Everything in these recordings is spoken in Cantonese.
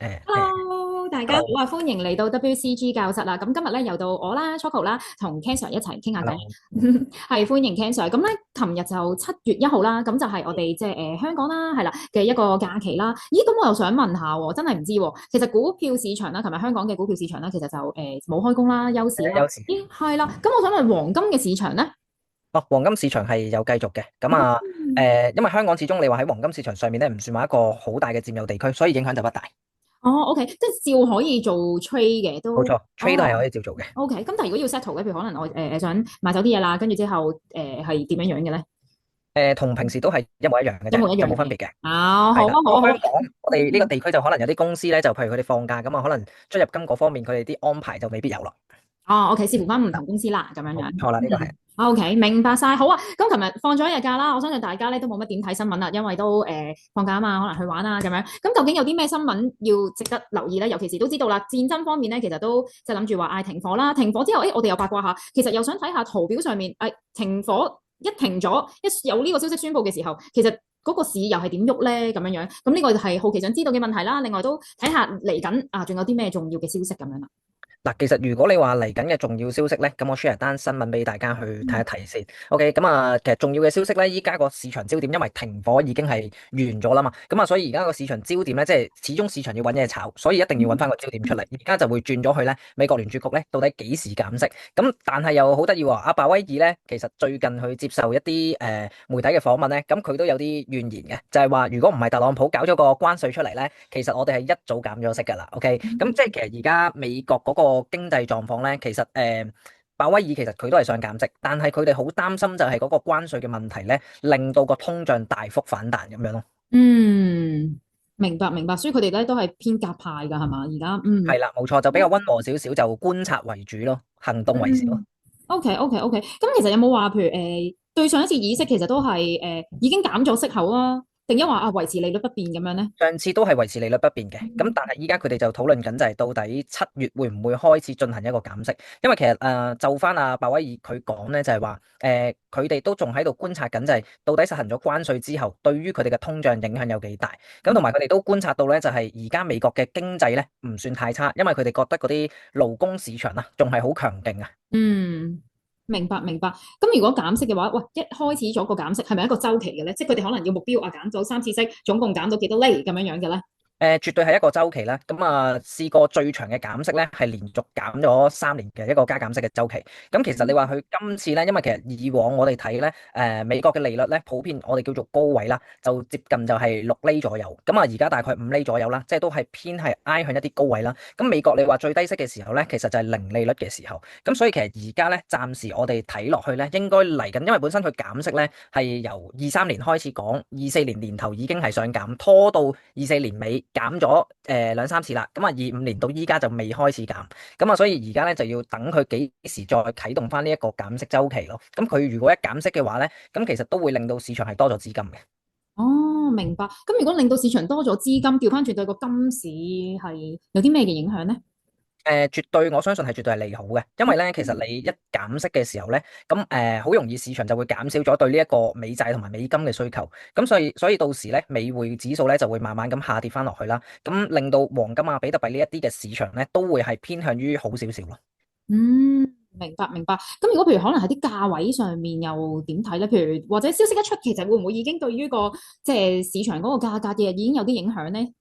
Hello，大家好 Hello，啊！歡迎嚟到 WCG 教室啦。咁今日咧又到我啦，Choco 啦，同 Ken Sir 一齊傾下偈。Hello，係歡迎 Ken Sir。咁咧，琴日就7月1號啦，咁就係我哋即係香港啦，係啦嘅一個假期啦。咦，咁我又想問下喎，真係唔知喎。其實股票市場啦，琴日香港嘅股票市場啦，其實就冇開工啦，休市啦。有時咦，係啦。咁我想問黃金嘅市場咧？哦，黃金市場係有繼續嘅，咁啊，因為香港始終你話喺黃金市場上面咧，唔算話一個好大嘅佔有地區，所以影響就不大。哦，OK，即係照可以做 trade 嘅都。冇錯，trade 都係哦可以照做嘅。，OK。咁但係如果要 settle 嘅，譬如可能我想買走啲嘢啦，跟住之後係點樣樣嘅咧？同平時都係一模一樣嘅啫，一模一樣嘅。就冇分別嘅。啊，好啊，係啦，不好啊，好啊。過香港我哋呢個地區就可能有啲公司咧，就譬如佢哋放假咁啊，可能出入金嗰方面佢哋啲安排就未必有啦。哦，OK，視乎翻唔同公司啦，咁樣樣。冇錯啦，呢個係。OK，明白晒。好啊，咁琴日放咗一日假啦，我相信大家咧都冇乜點睇新聞啦，因為都放假啊嘛，可能去玩啊咁樣。咁究竟有啲咩新聞要值得留意咧？尤其是都知道啦，戰爭方面咧，其實都即係諗住話嗌停火啦，停火之後，我哋又八卦下，其實又想睇下圖表上面，停火一停咗，一有呢個消息宣佈嘅時候，其實嗰個市又係點喐咧？咁樣樣，咁呢個就係好奇想知道嘅問題啦。另外都睇下嚟緊啊，仲有啲咩重要嘅消息咁樣啦。嗱，其實如果你話嚟緊嘅重要消息咧，咁我 share 單新聞俾大家去睇一睇先。OK，咁啊，其實重要嘅消息咧，依家個市場焦點，因為停火已經係完咗啦嘛，咁啊，所以而家個市場焦點咧，即係始終市場要揾嘢炒，所以一定要揾翻個焦點出嚟。而家就會轉咗去咧，美國聯儲局咧，到底幾時減息？咁但係又好得意喎，阿鮑威爾咧，其實最近去接受一啲媒體嘅訪問咧，咁佢都有啲怨言嘅，就係話如果唔係特朗普搞咗個關稅出嚟咧，其實我哋係一早減咗息㗎啦。OK，咁即係其實而家美國嗰個經濟狀況咧，其實鮑威爾其實佢都係想減息，但係佢哋好擔心就係嗰個關稅嘅問題咧，令到個通脹大幅反彈咁樣咯。嗯，明白明白，所以佢哋咧都係偏鴿派噶，係嘛？而家係啦，冇錯，就比較溫和少少，就觀察為主咯，行動為少。OK OK OK，咁其實有冇話譬如對上一次議息其實都係已經減咗息口啊，定一話維持利率不變咁樣咧？上次都係維持利率不變嘅，咁但係依家佢哋就討論緊就係到底7月會唔會開始進行一個減息？因為其實就翻阿鮑威爾佢講咧就係話佢哋都仲喺度觀察緊就係到底實行咗關稅之後，對於佢哋嘅通脹影響有幾大？咁同埋佢哋都觀察到咧就係而家美國嘅經濟咧唔算太差，因為佢哋覺得嗰啲勞工市場啊仲係好強勁啊。嗯，明白明白。咁如果減息嘅話，喂，一開始咗個減息係咪一個周期嘅咧？即係佢哋可能要目標減咗3次息，總共減到幾多厘咁樣樣嘅咧？絕對係一個周期啦。咁啊，試過最長嘅減息咧，係連續減咗3年嘅一個加減息嘅周期。咁其實你話佢今次咧，因為其實以往我哋睇咧，美國嘅利率咧，普遍我哋叫做高位啦，就接近就係6厘左右。咁啊，而家大概5厘左右啦，即係都係偏係挨向一啲高位啦。咁美國你話最低息嘅時候咧，其實就係零利率嘅時候。咁所以其實而家咧，暫時我哋睇落去咧，應該嚟緊，因為本身佢減息咧係由23年開始講，24年年頭已經係想減，拖到24年尾。減咗2、3次啦，咁啊25年到依家就未開始減，咁啊所以而家咧就要等佢幾時再啟動翻呢一個減息周期咯。咁佢如果一減息嘅話咧，咁其實都會令到市場係多咗資金嘅。哦，明白。咁如果令到市場多咗資金，調翻轉對個金市係有啲咩嘅影響咧？絕對我相信係絕對係利好嘅，因為咧其實你一減息嘅時候咧，咁好容易市場就會減少咗對呢一個美債同埋美金嘅需求，咁所以到時咧美匯指數咧就會慢慢咁下跌翻落去啦，咁令到黃金啊、比特幣呢一啲嘅市場咧都會係偏向於好少少咯。嗯，明白明白。咁如果譬如可能喺啲價位上面又點睇咧？譬如或者消息一出，其實會唔會已經對於個即係市場嗰個價格嘅已經有啲影響咧？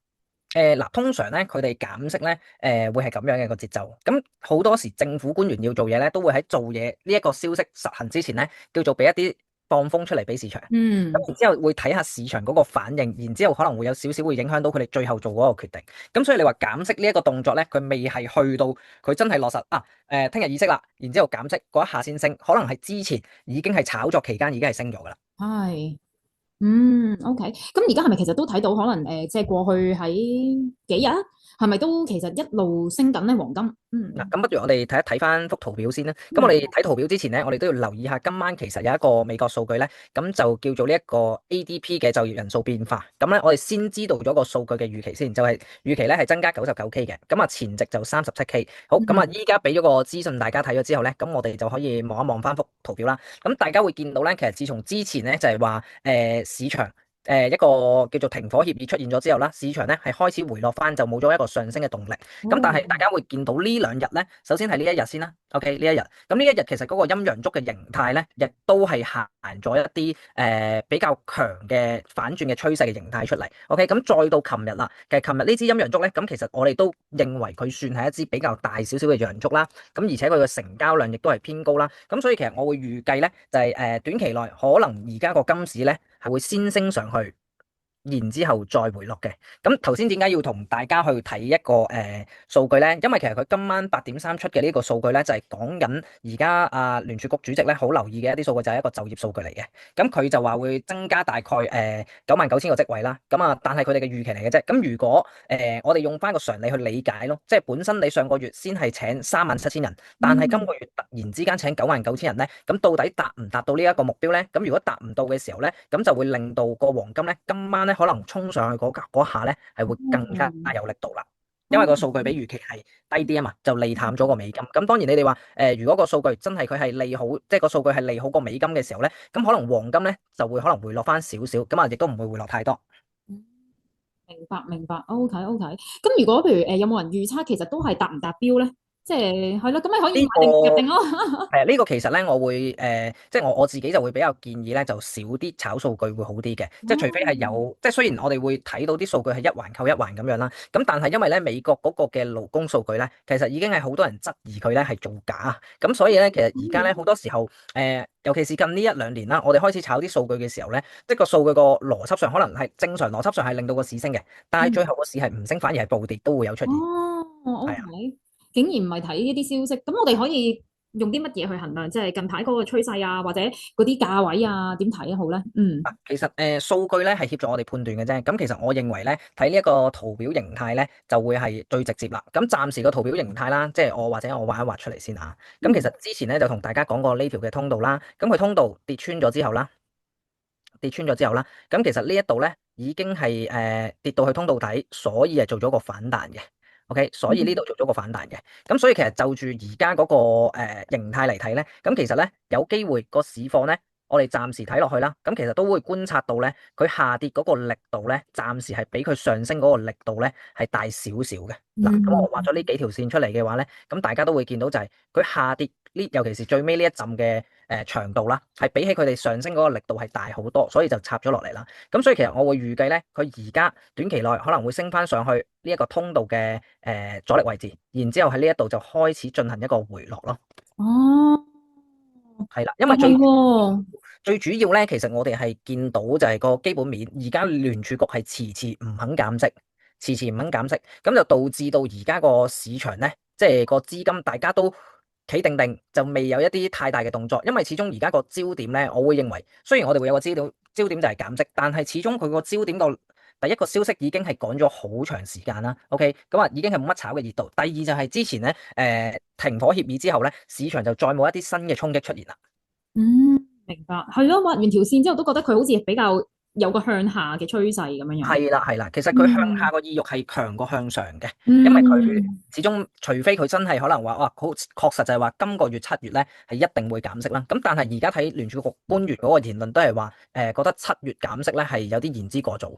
嗱，通常咧佢哋減息咧，會係咁樣嘅個節奏。咁好多時政府官員要做嘢咧，都會喺做嘢呢一個消息實行之前咧，叫做俾一啲放風出嚟俾市場。咁嗯然之後會睇下市場嗰個反應，然之後可能會有少少會影響到佢哋最後做嗰個決定。咁所以你話減息呢一個動作咧，佢未係去到佢真係落實啊。聽日議息啦，然之後減息嗰一下先升，可能係之前已經係炒作期間已經係升咗噶啦。係。OK。咁而家係咪其實都睇到可能即係過去喺幾日，係咪都其實一路升緊咧黃金？嗱，咁不如我哋睇一睇翻幅圖表先啦。咁我嗯哋睇圖表之前咧，我哋都要留意下今晚其實有一個美國數據咧，咁就叫做呢一個 ADP 嘅就業人數變化。咁咧，我哋先知道咗個數據嘅預期先，就係預期咧係增加99K 嘅。咁啊，前值就37K。好，咁啊，嗯依家俾咗個資訊大家睇咗之後咧，咁我哋就可以望一望翻幅圖表啦。咁大家會見到咧，其實自從之前咧就係話市場。一個叫做停火協議出現咗之後啦，市場咧係開始回落翻，就冇咗一個上升嘅動力。咁但係大家會見到呢兩日咧，首先係呢一日先啦，OK 呢一日，咁呢一日其實嗰個陰陽燭嘅形態咧，亦都係行咗一啲比較強嘅反轉嘅趨勢嘅形態出嚟。OK，咁再到琴日啦，其實琴日呢支陰陽燭咧，咁其實我哋都認為佢算係一支比較大少少嘅陽燭啦。咁而且佢嘅成交量亦都係偏高啦。咁所以其實我會預計咧，就係短期內可能而家個金市咧係會先升上去，然之後再回落嘅。咁頭先點解要同大家去睇一個數據咧？因為其實佢今晚8:3出嘅呢個數據咧，就係講緊而家聯儲局主席咧好留意嘅一啲數據，就係一個就業數據嚟嘅。咁佢就話會增加大概99,000個職位啦。咁但係佢哋嘅預期嚟嘅啫。咁如果我哋用翻個常理去理解咯，即係本身你上個月先係請37,000人，但係今個月突然之間請99,000人咧，咁到底達唔達到呢一個目標咧？咁如果達唔到嘅時候咧，咁就會令到個黃金咧今晚咧可能衝上去嗰下咧係會更加有力度啦。因為個數據比預期係低啲啊嘛，就利淡咗個美金。咁當然你哋話如果個數據真係佢係利好，即係個數據係利好個美金嘅時候咧，咁可能黃金咧就會可能回落翻少少，咁亦都唔會回落太多。明白明白，OK OK。咁如果譬如有冇人預測其實都係達唔達標咧？即係係咯，咁你可以呢買定入定咯。係啊，呢個其實咧，我會即係我自己就會比較建議咧，就少啲炒數據會好啲嘅。即係除非係有，即係雖然我哋會睇到啲數據係一環扣一環咁樣啦，咁但係因為咧美國嗰個嘅勞工數據咧，其實已經係好多人質疑佢咧係造假，咁所以咧其實而家咧好多時候尤其是近呢1-2年啦，我哋開始炒啲數據嘅時候咧，即係個數據個邏輯上可能係正常邏輯上係令到個市升嘅，但係最後個市係唔升，反而係暴跌都會有出現。哦係，OK，啊。竟然唔係睇呢啲消息，咁我哋可以用啲乜嘢去衡量？即係近排嗰個趨勢啊，或者嗰啲價位啊，點睇好咧？嗯，其實數據咧係協助我哋判斷嘅啫。咁其實我認為咧睇呢一個圖表形態咧就會係最直接啦。咁暫時個圖表形態啦，即係或者我畫一畫出嚟先啊。咁其實之前咧就同大家講過呢條嘅通道啦。咁佢通道跌穿咗之後啦，咁其實呢一度咧已經係跌到去通道底，所以係做咗個反彈嘅。OK，所以呢度做咗個反彈嘅。咁所以其實就住而家嗰個形態嚟睇咧，咁其實咧有機會個市況咧。我哋暫時睇落去啦，咁其實都會觀察到咧，佢下跌嗰個力度咧，暫時係比佢上升嗰個力度咧係大少少嘅。嗱，咁我畫咗呢幾條線出嚟嘅話咧，咁大家都會見到就係佢下跌呢，尤其是最尾呢一陣嘅長度啦，係比起佢哋上升嗰個力度係大好多，所以就插咗落嚟啦。咁所以其實我會預計咧，佢而家短期內可能會升翻上去呢一個通道嘅阻力位置，然之後喺呢一度就開始進行一個回落咯。哦，係啦，因為係喎，最主要咧，其實我哋係見到就係個基本面，而家聯儲局係遲遲唔肯減息，遲遲唔肯減息，咁就導致到而家個市場咧，即係個資金大家都企定定，就未有一啲太大嘅動作，因為始終而家個焦點咧，我會認為雖然我哋會有個焦點就係減息，但係始終佢個焦點個第一個消息已經係講咗好長時間啦，OK，咁已經係冇乜炒嘅熱度。第二就係之前咧，停火協議之後咧，市場就再冇一啲新嘅衝擊出現啦。嗯，明白，係咯，畫完條線之後都覺得佢好似比較有個向下嘅趨勢咁樣樣。係啦係啦，其實佢向下個意欲係強過向上嘅，因為佢嗯，始終除非佢真係可能話哇，好確實就係話今個月7月咧係一定會減息啦。咁但係而家睇聯儲局官員嗰個言論都係話覺得7月減息咧係有啲言之過早。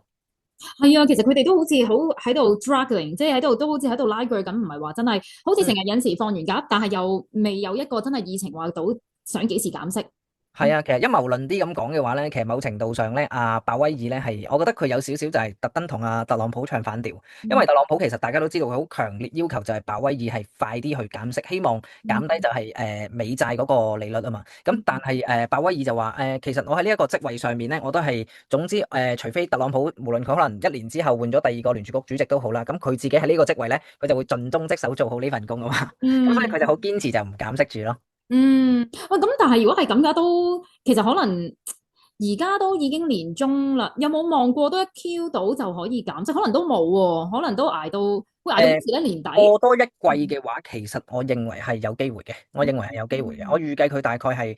係啊，其實佢哋都好似好喺度 struggling，即係喺度都好似喺度拉鋸緊，唔係話真係好似成日有時放完假，但係又未有一個真係議程話到想幾時減息。係啊，其實陰謀論啲咁講嘅話咧，其實某程度上咧，鮑威爾咧係，我覺得佢有少少就係特登同特朗普唱反調，因為特朗普其實大家都知道佢好強烈要求就係鮑威爾係快啲去減息，希望減低就係美債嗰個利率啊嘛。咁但係鮑威爾就話其實我喺呢一個職位上面咧，我都係總之除非特朗普無論佢可能1年之後換咗第二個聯儲局主席都好啦，咁佢自己喺呢個職位咧，佢就會盡忠職守做好呢份工啊嘛。咁所以佢就好堅持就唔減息住咯。嗯，喂，咁但係如果係咁嘅都，其實可能而家都已經年中啦，有冇望過都一 Q 到就可以減息？可能都冇喎，可能都會捱到幾時咧？年底。過多一季嘅話，其實我認為係有機會嘅。我認為係有機會嘅。我預計佢大概係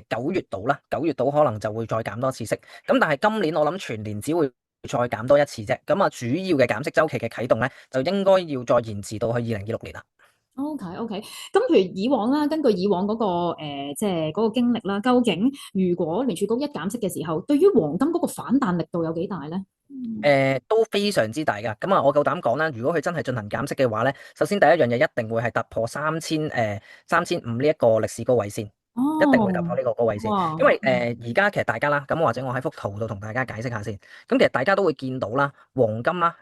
9月度啦，9月度可能就會再減多次息。咁但係今年我諗全年只會再減多一次啫。咁主要嘅減息週期嘅啟動咧，就應該要再延遲到去2026年啦。OK，OK。咁譬如以往啦，根據以往嗰個即係嗰個經歷啦，究竟如果聯儲局一減息嘅時候，對於黃金嗰個反彈力度有幾大咧？都非常之大㗎。咁啊，我夠膽講啦，如果佢真係進行減息嘅話咧，首先第一樣嘢一定會係突破3500呢一個歷史高位先。一定會突破哦，呢個高位先，哇，因為而家其實大家啦，咁或者我喺幅圖度同大家解釋下先。咁其實大家都會見到啦，黃金啦，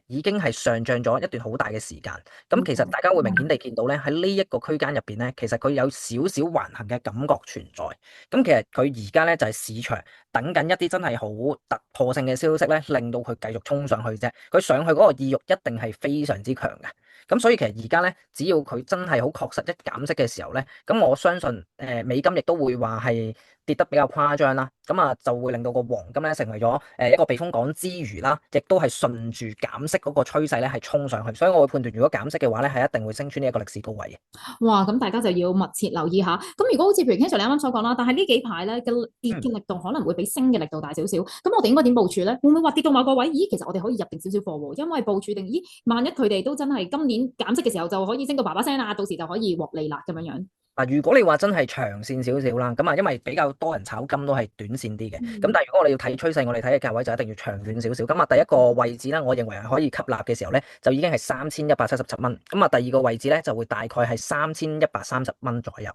已經係上漲咗一段好大嘅時間。咁其實大家會明顯地見到咧，喺呢一個區間入邊咧，其實佢有少少橫行嘅感覺存在。咁其實佢而家咧就係市場等緊一啲真係好突破性嘅消息咧，令到佢繼續衝上去啫。佢上去嗰個意欲一定係非常之強嘅。咁所以其實而家咧，只要佢真係好確實一減息嘅時候咧，咁我相信美金亦都會話係跌得比較誇張啦。咁啊就會令到個黃金咧成為咗一個避風港之餘啦，亦都係順住減息嗰個趨勢咧係衝上去。所以我會判斷，如果減息嘅話咧，係一定會升穿呢一個歷史高位嘅。哇！咁大家就要密切留意下。咁如果好似譬如 Ken Sir 你啱啱所講啦，但係呢幾排咧嘅跌嗯。嘅力度可能會比升嘅力度大少少。咁我哋應該點部署咧？會唔會話跌到某個位？咦，其實我哋可以入定少少貨喎，因為部署定咦，萬一佢哋都真係今年減息嘅時候就可以升到叭叭聲啦，到時就可以獲利啦咁樣樣。嗱，如果你話真係長線少少啦，咁啊，因為比較多人炒金都係短線啲嘅，咁嗯，但係如果我哋要睇趨勢，我哋睇嘅價位就一定要長遠少少。咁啊，第一個位置咧，我認為係可以吸納嘅時候咧，就已經係3177蚊。咁啊，第二個位置咧就會大概係3130蚊左右，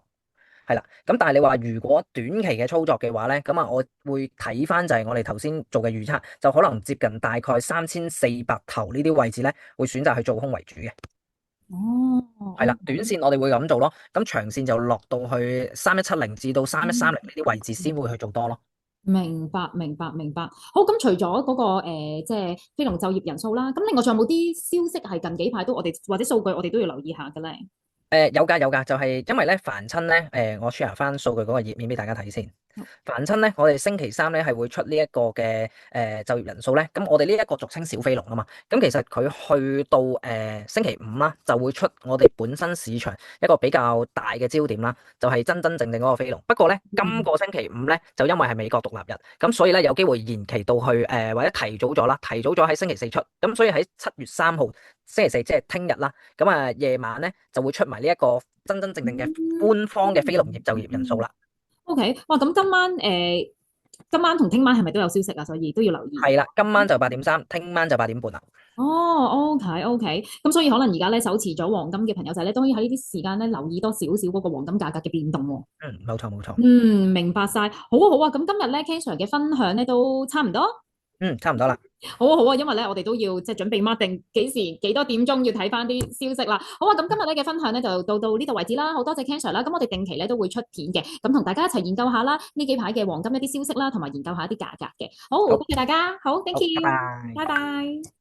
係啦。咁但係你話如果短期嘅操作嘅話咧，咁啊，我會睇翻就係我哋頭先做嘅預測，就可能接近大概3400頭呢啲位置咧，會選擇去做空為主嘅。哦係啦，短，OK。線我哋會咁做咯，咁長線就落到去3170至到3130呢啲位置先會去做多咯。明白，明白，明白。好，咁除咗嗰個即係非農就業人數啦，咁另外仲有冇啲消息係近幾排都我哋或者數據我哋都要留意下嘅咧？有㗎有㗎，就係因為咧凡親咧，我 share 翻數據嗰個頁面俾大家睇先。凡親咧，我哋星期三咧係會出呢一個嘅就業人數咧，咁我哋呢一個俗稱小非農啊嘛，咁其實佢去到星期五啦，就會出我哋本身市場一個比較大嘅焦點啦，就係真真正正嗰個非農。不過咧，今個星期五咧就因為係美國獨立日，咁所以咧有機會延期到去或者提早咗啦，提早咗喺星期四出，咁所以喺7月3號星期四即係聽日啦，咁啊夜晚咧就會出埋呢一個真真正正嘅官方嘅非農業就業人數啦。OK，哇！咁今晚同聽晚係咪都有消息啊？所以都要留意。係啦，今晚就8點3，聽晚就8點半啦。哦，OK，OK，咁所以可能而家咧手持咗黃金嘅朋友仔咧，都可以喺呢啲時間咧留意多少少嗰個黃金價格嘅變動喎。嗯，冇錯冇錯。明白晒。好啊，好啊。咁今日咧 Ken Sir 嘅分享咧都差唔多。嗯，差唔多啦。好啊，好啊，因為咧我哋都要即係準備 mark 定幾時幾多點鐘要睇翻啲消息啦。好啊，咁今日咧嘅分享咧就到呢度為止啦。好多謝 Ken Sir 啦。咁我哋定期咧都會出片嘅，咁同大家一齊研究下啦，呢幾排嘅黃金一啲消息啦，同埋研究下一啲價格嘅。好，好，多謝大家。好，thank 好，拜 you，拜。拜拜。